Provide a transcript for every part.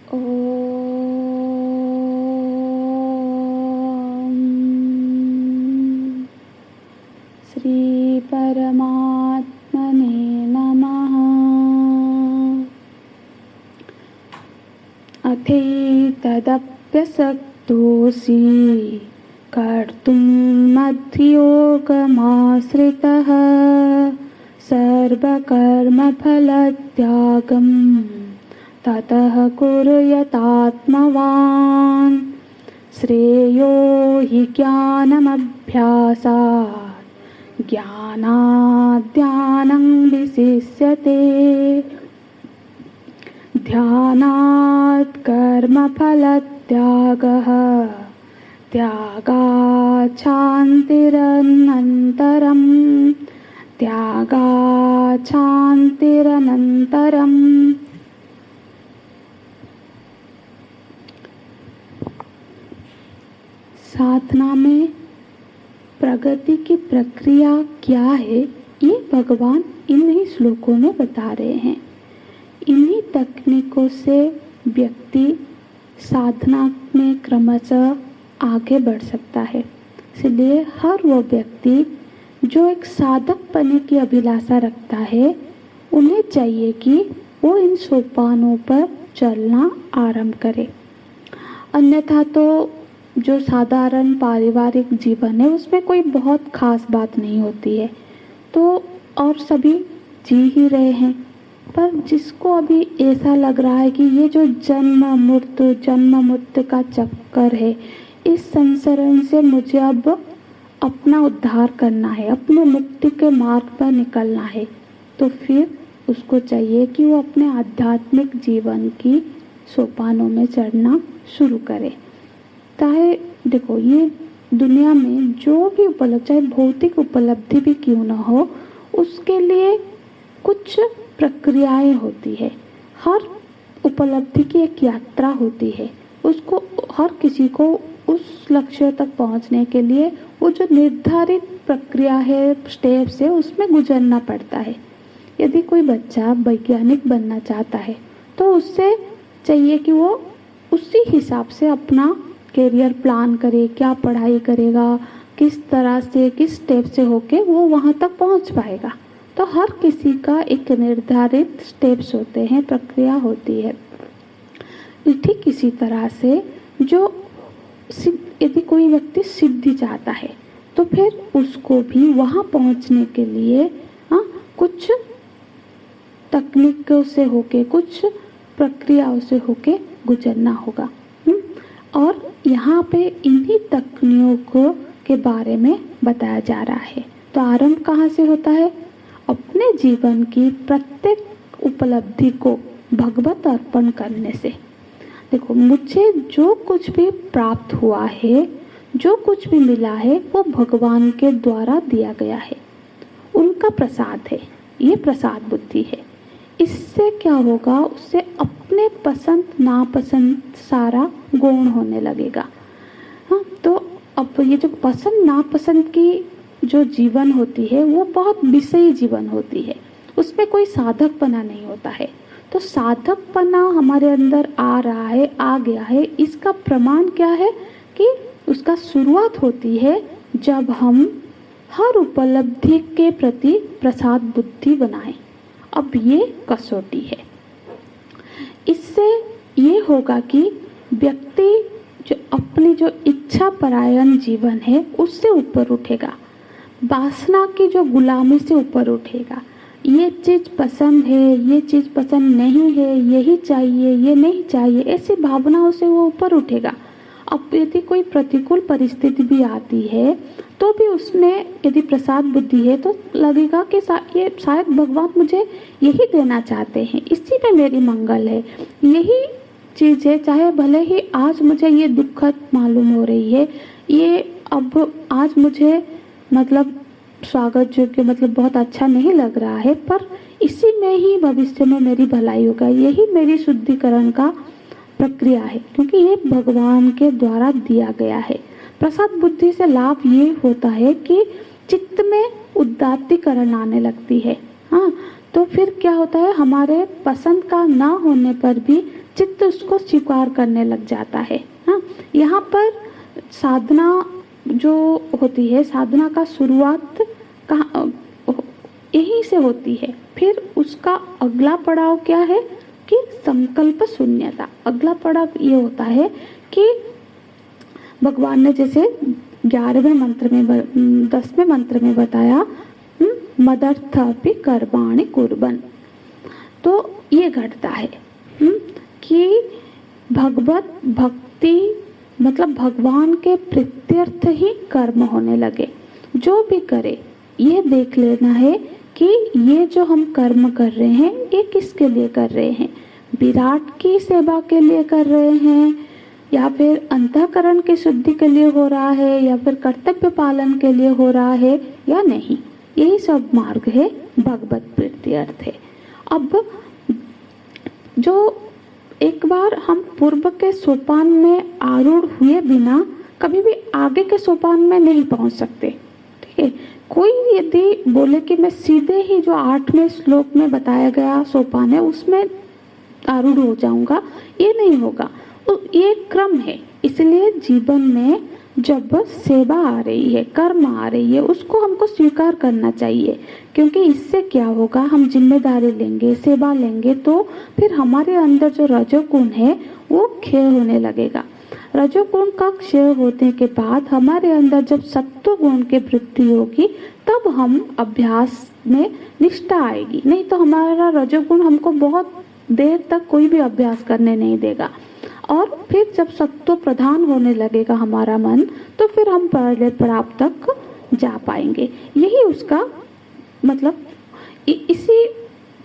ओम श्री परमात्मने नमः। अथैतदप्यसक्तोऽसि कर्तुं मद्योगमाश्रितः सर्वकर्मफलत्यागं ततः कुर्यात्मावान्। श्रेयो हि ज्ञानमभ्यासात् ज्ञानात् ध्यानं विशिष्यते ध्यानात् कर्मफलत्यागः त्यागात् शान्तिरनन्तरम्। साधना में प्रगति की प्रक्रिया क्या है, ये भगवान इन्हीं श्लोकों में बता रहे हैं। इन्हीं तकनीकों से व्यक्ति साधना में क्रमशः आगे बढ़ सकता है। इसलिए हर वो व्यक्ति जो एक साधक बनने की अभिलाषा रखता है, उन्हें चाहिए कि वो इन सोपानों पर चलना आरंभ करे। अन्यथा तो जो साधारण पारिवारिक जीवन है उसमें कोई बहुत खास बात नहीं होती है, तो और सभी जी ही रहे हैं। पर जिसको अभी ऐसा लग रहा है कि ये जो जन्म मृत्यु का चक्कर है, इस संसरण से मुझे अब अपना उद्धार करना है, अपने मुक्ति के मार्ग पर निकलना है, तो फिर उसको चाहिए कि वो अपने आध्यात्मिक जीवन की सोपानों में चढ़ना शुरू करे। चाहे देखो, ये दुनिया में जो भी उपलब्ध, चाहे भौतिक उपलब्धि भी क्यों न हो, उसके लिए कुछ प्रक्रियाएं होती है। हर उपलब्धि की एक यात्रा होती है। उसको हर किसी को उस लक्ष्य तक पहुंचने के लिए वो जो निर्धारित प्रक्रिया है, स्टेप्स है, उसमें गुजरना पड़ता है। यदि कोई बच्चा वैज्ञानिक बनना चाहता है तो उससे चाहिए कि वो उसी हिसाब से अपना करियर प्लान करे, क्या पढ़ाई करेगा, किस तरह से, किस स्टेप से होके वो वहाँ तक पहुँच पाएगा। तो हर किसी का एक निर्धारित स्टेप्स होते हैं, प्रक्रिया होती है। ठीक इसी तरह से जो यदि कोई व्यक्ति सिद्धि चाहता है तो फिर उसको भी वहाँ पहुँचने के लिए कुछ तकनीकों से होके, कुछ प्रक्रियाओं से होके गुजरना होगा। और यहाँ पे इन्हीं तकनीकों के बारे में बताया जा रहा है। तो आरंभ कहाँ से होता है? अपने जीवन की प्रत्येक उपलब्धि को भगवत अर्पण करने से। देखो, मुझे जो कुछ भी प्राप्त हुआ है, जो कुछ भी मिला है, वो भगवान के द्वारा दिया गया है, उनका प्रसाद है। ये प्रसाद बुद्धि है। इससे क्या होगा? उससे अपने पसंद नापसंद सारा गौण होने लगेगा। हाँ, तो अब ये जो पसंद नापसंद की जो जीवन होती है वो बहुत विषयी जीवन होती है, उसमें कोई साधकपना नहीं होता है। तो साधकपना हमारे अंदर आ रहा है, आ गया है, इसका प्रमाण क्या है कि उसका शुरुआत होती है जब हम हर उपलब्धि के प्रति प्रसाद बुद्धि बनाएं। अब ये कसौटी है। इससे ये होगा कि व्यक्ति जो अपनी जो इच्छा परायण जीवन है उससे ऊपर उठेगा, वासना की जो गुलामी से ऊपर उठेगा। ये चीज़ पसंद है, ये चीज़ पसंद नहीं है, यही चाहिए, ये नहीं चाहिए, ऐसी भावनाओं से वो ऊपर उठेगा। अब यदि कोई प्रतिकूल परिस्थिति भी आती है तो भी उसमें यदि प्रसाद बुद्धि है तो लगेगा कि ये शायद भगवान मुझे यही देना चाहते हैं, इसी में मेरी मंगल है, यही चीज़ है। चाहे भले ही आज मुझे ये दुखद मालूम हो रही है, ये अब आज मुझे मतलब स्वागत योग्य मतलब बहुत अच्छा नहीं लग रहा है, पर इसी में ही भविष्य में मेरी भलाई होगा, यही मेरी शुद्धिकरण का प्रक्रिया है, क्योंकि ये भगवान के द्वारा दिया गया है। प्रसाद बुद्धि से लाभ ये होता है कि चित्त में उदात्तीकरण आने लगती है। हाँ, तो फिर क्या होता है, हमारे पसंद का ना होने पर भी चित्त उसको स्वीकार करने लग जाता है। हाँ, यहाँ पर साधना जो होती है, साधना का शुरुआत कहाँ यहीं से होती है। फिर उसका अगला पड़ाव क्या है कि संकल्प शून्यता। अगला पड़ाव ये होता है कि भगवान ने जैसे 11वें मंत्र में 10वें मंत्र में बताया, मदर्थापि कर्माणि कुर्वन्। तो ये घटता है कि भगवत भक्ति मतलब भगवान के प्रीत्यर्थ ही कर्म होने लगे। जो भी करे ये देख लेना है कि ये जो हम कर्म कर रहे हैं ये किसके लिए कर रहे हैं। विराट की सेवा के लिए कर रहे हैं, या फिर अंतःकरण की शुद्धि के लिए हो रहा है, या फिर कर्तव्य पालन के लिए हो रहा है या नहीं। यही सब मार्ग है, भगवत प्रीत्यर्थ है। अब जो एक बार हम पूर्व के सोपान में आरूढ़ हुए बिना कभी भी आगे के सोपान में नहीं पहुंच सकते। ठीक है, कोई यदि बोले कि मैं सीधे ही जो 8वें श्लोक में बताया गया सोपान है उसमें आरूढ़ हो जाऊंगा, ये नहीं होगा। तो ये क्रम है। इसलिए जीवन में जब सेवा आ रही है, कर्म आ रही है, उसको हमको स्वीकार करना चाहिए। क्योंकि इससे क्या होगा, हम जिम्मेदारी लेंगे, सेवा लेंगे, तो फिर हमारे अंदर जो रजोगुण है वो क्षय होने लगेगा। रजोगुण का क्षय होने के बाद हमारे अंदर जब सत्व गुण की वृद्धि होगी तब हम अभ्यास में निष्ठा आएगी। नहीं तो हमारा रजोगुण हमको बहुत देर तक कोई भी अभ्यास करने नहीं देगा। और फिर जब सत्व प्रधान होने लगेगा हमारा मन, तो फिर हम पहले पड़ाव तक जा पाएंगे। यही उसका मतलब इसी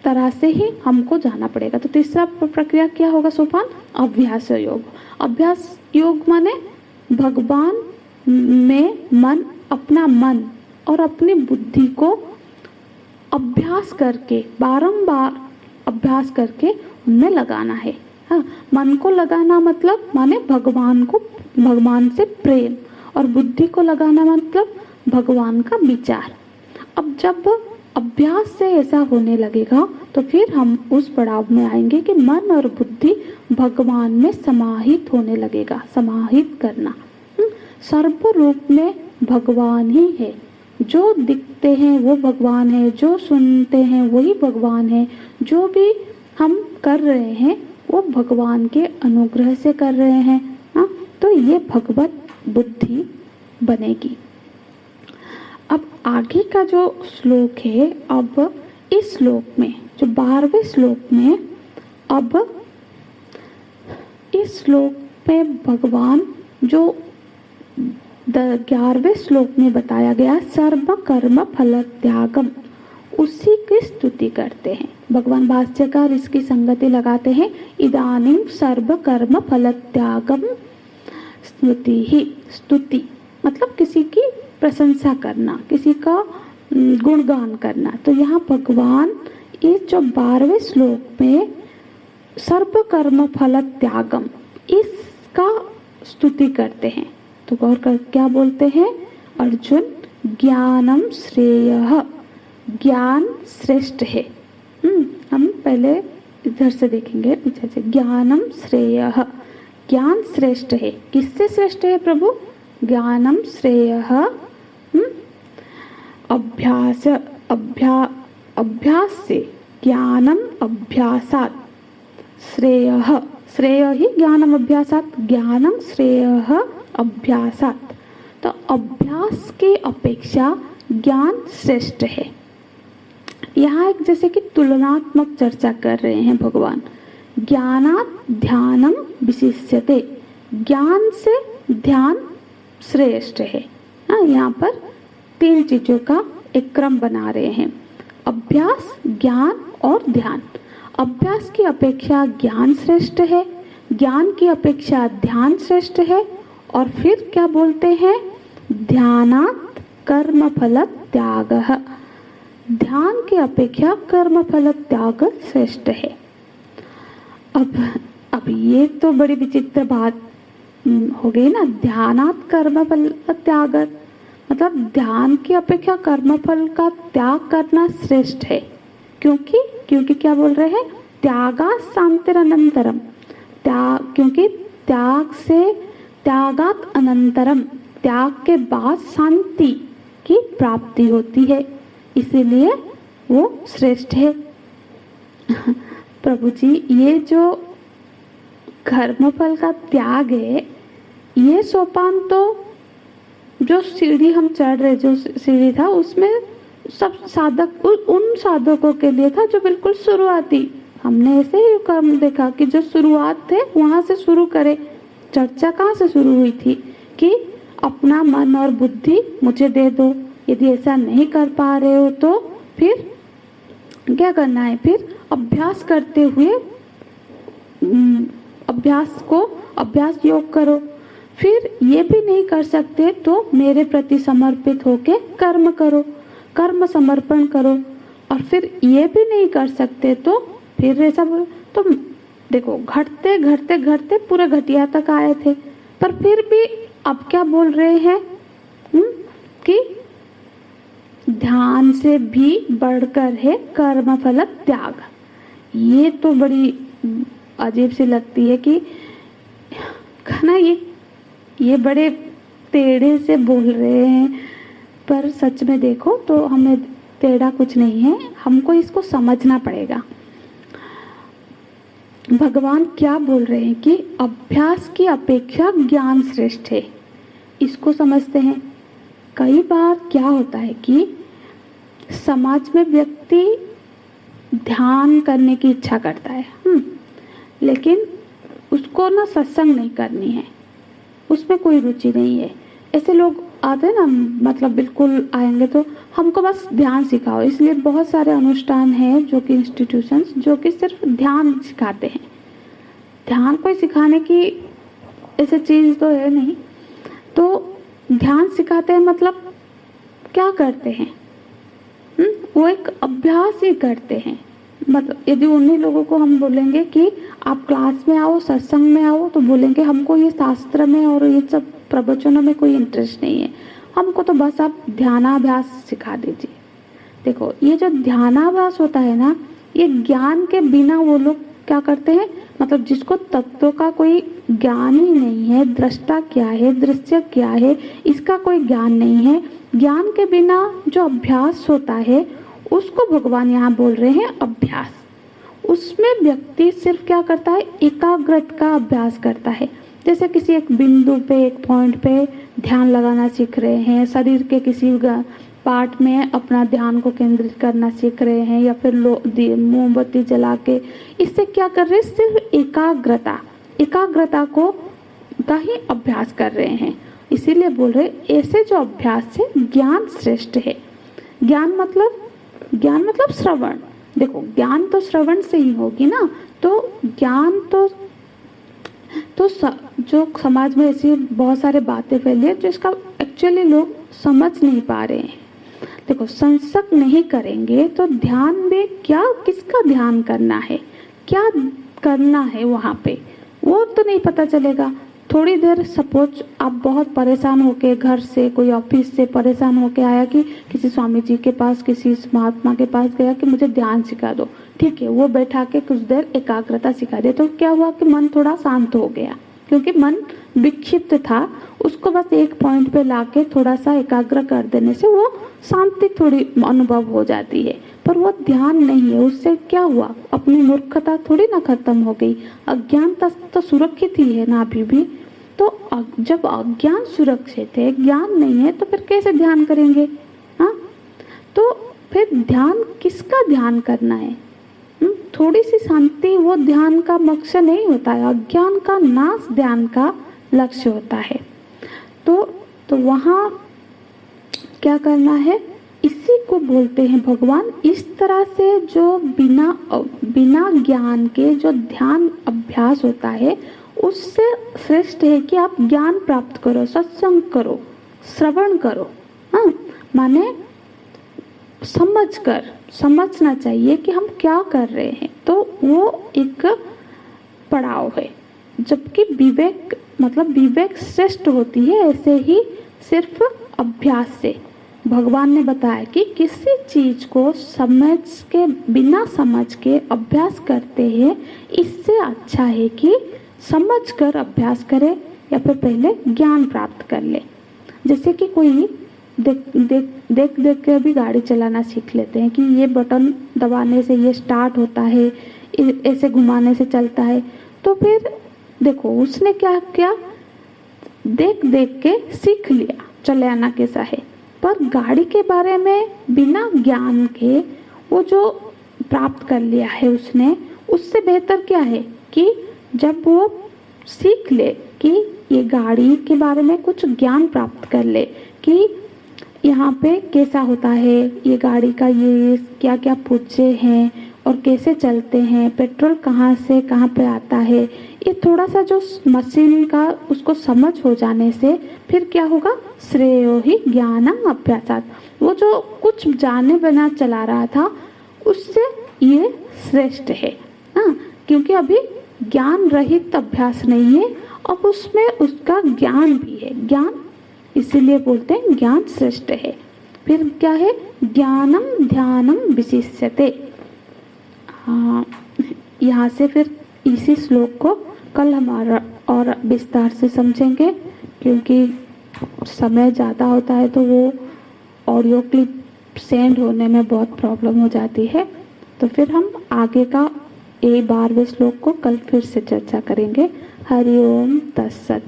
तरह से ही हमको जाना पड़ेगा। तो तीसरा प्रक्रिया क्या होगा सोपान, अभ्यास योग। अभ्यास योग माने भगवान में मन, अपना मन और अपनी बुद्धि को अभ्यास करके, बारंबार अभ्यास करके उनमें लगाना है। हाँ, मन को लगाना मतलब माने भगवान को, भगवान से प्रेम, और बुद्धि को लगाना मतलब भगवान का विचार। अब जब अभ्यास से ऐसा होने लगेगा तो फिर हम उस पड़ाव में आएंगे कि मन और बुद्धि भगवान में समाहित होने लगेगा। समाहित करना, सर्व रूप में भगवान ही है। जो दिखते हैं वो भगवान है, जो सुनते हैं वही भगवान है, जो भी हम कर रहे हैं वो भगवान के अनुग्रह से कर रहे हैं। हाँ, तो ये भगवत बुद्धि बनेगी। अब आगे का जो श्लोक है, अब इस श्लोक में जो 12वें श्लोक में, अब इस श्लोक में भगवान जो 11वें श्लोक में बताया गया सर्व कर्म फल त्यागम, उसी की स्तुति करते हैं। भगवान भाष्यकार इसकी संगति लगाते हैं, इदानीं सर्व कर्म फल त्यागम स्तुति ही। स्तुति मतलब किसी की प्रशंसा करना, किसी का गुणगान करना। तो यहाँ भगवान इस जो 12वें श्लोक में सर्व कर्म फल त्यागम, इसका स्तुति करते हैं। तो गौर कर क्या बोलते हैं, अर्जुन ज्ञानम श्रेयः, ज्ञान श्रेष्ठ है। हम पहले इधर से देखेंगे, पीछे से। ज्ञानम श्रेयः, ज्ञान श्रेष्ठ है। किससे श्रेष्ठ है प्रभु, ज्ञानम श्रेयः अभ्यास, अभ्यास से, ज्ञानम अभ्यासात् श्रेयः, श्रेय ही ज्ञानम अभ्यासात्, ज्ञानम श्रेयः अभ्यासात्। तो अभ्यास की अपेक्षा ज्ञान श्रेष्ठ है। यहाँ एक जैसे कि तुलनात्मक चर्चा कर रहे हैं भगवान। ज्ञानात् ध्यानम विशिष्यते, ज्ञान से ध्यान श्रेष्ठ है। यहाँ पर 3 चीजों का एक क्रम बना रहे हैं, अभ्यास, ज्ञान और ध्यान। अभ्यास की अपेक्षा ज्ञान श्रेष्ठ है, ज्ञान की अपेक्षा ध्यान श्रेष्ठ है, और फिर क्या बोलते हैं, ध्यानात् कर्म फल त्यागः, ध्यान की अपेक्षा कर्म फल त्याग श्रेष्ठ है। अब ये तो बड़ी विचित्र बात हो गई ना, ध्यानात् कर्म फल त्याग, मतलब ध्यान की अपेक्षा कर्मफल का त्याग करना श्रेष्ठ है। क्योंकि क्या बोल रहे हैं, त्यागा शांतिरनंतरम, क्योंकि त्यागात अनंतरम, त्याग के बाद शांति की प्राप्ति होती है, इसीलिए वो श्रेष्ठ है। प्रभु जी, ये जो कर्मफल का त्याग है, ये सोपान तो जो सीढ़ी हम चढ़ रहे, जो सीढ़ी था उसमें सब साधक, उन साधकों के लिए था जो बिल्कुल शुरुआती, हमने ऐसे ही कर्म देखा कि जो शुरुआत थे वहां से शुरू करे। चर्चा कहाँ से शुरू हुई थी कि अपना मन और बुद्धि मुझे दे दो, यदि ऐसा नहीं कर पा रहे हो तो फिर क्या करना है, फिर अभ्यास करते हुए अभ्यास योग करो। फिर ये भी नहीं कर सकते तो मेरे प्रति समर्पित होके कर्म करो, कर्म समर्पण करो। और फिर ये भी नहीं कर सकते तो फिर ऐसा बोलो। तो देखो, घटते घटते घटते पूरे घटिया तक आए थे, पर फिर भी अब क्या बोल रहे हैं कि ध्यान से भी बढ़कर है कर्मफल त्याग। ये तो बड़ी अजीब सी लगती है कि ना, ये बड़े टेढ़े से बोल रहे हैं, पर सच में देखो तो हमें टेढ़ा कुछ नहीं है, हमको इसको समझना पड़ेगा। भगवान क्या बोल रहे हैं कि अभ्यास की अपेक्षा ज्ञान श्रेष्ठ है, इसको समझते हैं। कई बार क्या होता है कि समाज में व्यक्ति ध्यान करने की इच्छा करता है, लेकिन उसको ना सत्संग नहीं करनी है, उसमें कोई रुचि नहीं है। ऐसे लोग आते हैं ना, मतलब बिल्कुल आएंगे तो हमको बस ध्यान सिखाओ। इसलिए बहुत सारे अनुष्ठान हैं जो कि इंस्टीट्यूशंस जो कि सिर्फ ध्यान सिखाते हैं। ध्यान कोई सिखाने की ऐसी चीज़ तो है नहीं, तो ध्यान सिखाते हैं मतलब क्या करते हैं, वो एक अभ्यास ही करते हैं। मतलब यदि उन्हीं लोगों को हम बोलेंगे कि आप क्लास में आओ, सत्संग में आओ, तो बोलेंगे हमको ये शास्त्र में और ये सब प्रवचनों में कोई इंटरेस्ट नहीं है, हमको तो बस आप ध्यानाभ्यास सिखा दीजिए। देखो, ये जो ध्यानाभ्यास होता है ना, ये ज्ञान के बिना वो लोग क्या करते हैं, मतलब जिसको तत्वों का कोई ज्ञान ही नहीं है, दृष्टा क्या है, दृश्य क्या है, इसका कोई ज्ञान नहीं है, ज्ञान के बिना जो अभ्यास होता है उसको भगवान यहाँ बोल रहे हैं अभ्यास। उसमें व्यक्ति सिर्फ क्या करता है, एकाग्रता का अभ्यास करता है। जैसे किसी एक बिंदु पे, एक पॉइंट पे ध्यान लगाना सीख रहे हैं, शरीर के किसी पार्ट में अपना ध्यान को केंद्रित करना सीख रहे हैं, या फिर मोमबत्ती जला के, इससे क्या कर रहे हैं, सिर्फ एकाग्रता को का ही अभ्यास कर रहे हैं। इसीलिए बोल रहे ऐसे जो अभ्यास से ज्ञान श्रेष्ठ है। ज्ञान मतलब श्रवण। देखो, ज्ञान तो श्रवण से ही होगी ना, तो ज्ञान तो जो समाज में ऐसी बहुत सारे बातें फैली है जिसका एक्चुअली लोग समझ नहीं पा रहे हैं। देखो, संसक नहीं करेंगे तो ध्यान में किसका ध्यान करना है, क्या करना है वहाँ पे, वो तो नहीं पता चलेगा। थोड़ी देर सपोज आप बहुत परेशान होके घर से, कोई ऑफिस से परेशान होके आया कि किसी स्वामी जी के पास, किसी महात्मा के पास गया कि मुझे ध्यान सिखा दो, ठीक है, वो बैठा के कुछ देर एकाग्रता सिखा दे, तो क्या हुआ कि मन थोड़ा शांत हो गया, क्योंकि मन विक्षिप्त था, उसको बस एक पॉइंट पे लाके थोड़ा सा एकाग्र कर देने से वो शांति थोड़ी अनुभव हो जाती है। पर वो ध्यान नहीं है, उससे क्या हुआ, अपनी मूर्खता थोड़ी ना खत्म हो गई, अज्ञानता तो सुरक्षित ही है ना अभी भी। तो जब अज्ञान सुरक्षित है, ज्ञान नहीं है, तो फिर कैसे ध्यान करेंगे? हाँ, तो फिर ध्यान किसका ध्यान करना है? थोड़ी सी शांति वो ध्यान का मकसद नहीं होता है, अज्ञान का नाश ध्यान का लक्ष्य होता है। तो वहाँ क्या करना है, इसी को बोलते हैं भगवान। इस तरह से जो बिना ज्ञान के जो ध्यान अभ्यास होता है, उससे श्रेष्ठ है कि आप ज्ञान प्राप्त करो, सत्संग करो, श्रवण करो। हाँ, माने समझना चाहिए कि हम क्या कर रहे हैं, तो वो एक पड़ाव है। जबकि विवेक श्रेष्ठ होती है ऐसे ही सिर्फ अभ्यास से। भगवान ने बताया कि किसी चीज को बिना समझ के अभ्यास करते हैं, इससे अच्छा है कि समझकर अभ्यास करे या फिर पहले ज्ञान प्राप्त कर ले। जैसे कि कोई देख के भी गाड़ी चलाना सीख लेते हैं कि ये बटन दबाने से ये स्टार्ट होता है, ऐसे घुमाने से चलता है। तो फिर देखो उसने क्या किया, देख देख के सीख लिया चलाना कैसा है। पर गाड़ी के बारे में बिना ज्ञान के वो जो प्राप्त कर लिया है उसने, उससे बेहतर क्या है कि जब वो सीख ले कि ये गाड़ी के बारे में कुछ ज्ञान प्राप्त कर ले कि यहाँ पे कैसा होता है, ये गाड़ी का ये क्या क्या पुर्जे हैं और कैसे चलते हैं, पेट्रोल कहाँ से कहाँ पे आता है, ये थोड़ा सा जो मशीन का उसको समझ हो जाने से फिर क्या होगा, श्रेयो ही ज्ञानम अभ्यासात, वो जो कुछ जाने बिना चला रहा था उससे ये श्रेष्ठ है। हाँ, क्योंकि अभी ज्ञान रहित अभ्यास नहीं है, अब उसमें उसका ज्ञान भी है, ज्ञान इसीलिए बोलते हैं ज्ञान श्रेष्ठ है। फिर क्या है, ज्ञानम ध्यानम विशिष्यते। हाँ, यहाँ से फिर इसी श्लोक को कल हमारा और विस्तार से समझेंगे, क्योंकि समय ज़्यादा होता है तो वो ऑडियो क्लिप सेंड होने में बहुत प्रॉब्लम हो जाती है। तो फिर हम आगे का 12वें श्लोक को कल फिर से चर्चा करेंगे। हरि ओम तत्सत।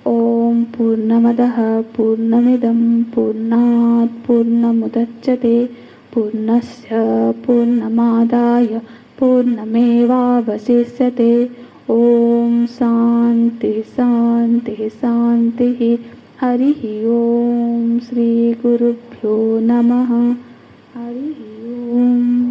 ओम पूर्णमदः पूर्णमिदं पूर्णात् पूर्णमुदच्यते पूर्णस्य पूर्णमादाय पूर्णमेवावशिष्यते। ओम शांति शांति शांति। हरि ओम। श्री गुरुभ्यो नमः। हरि ओम।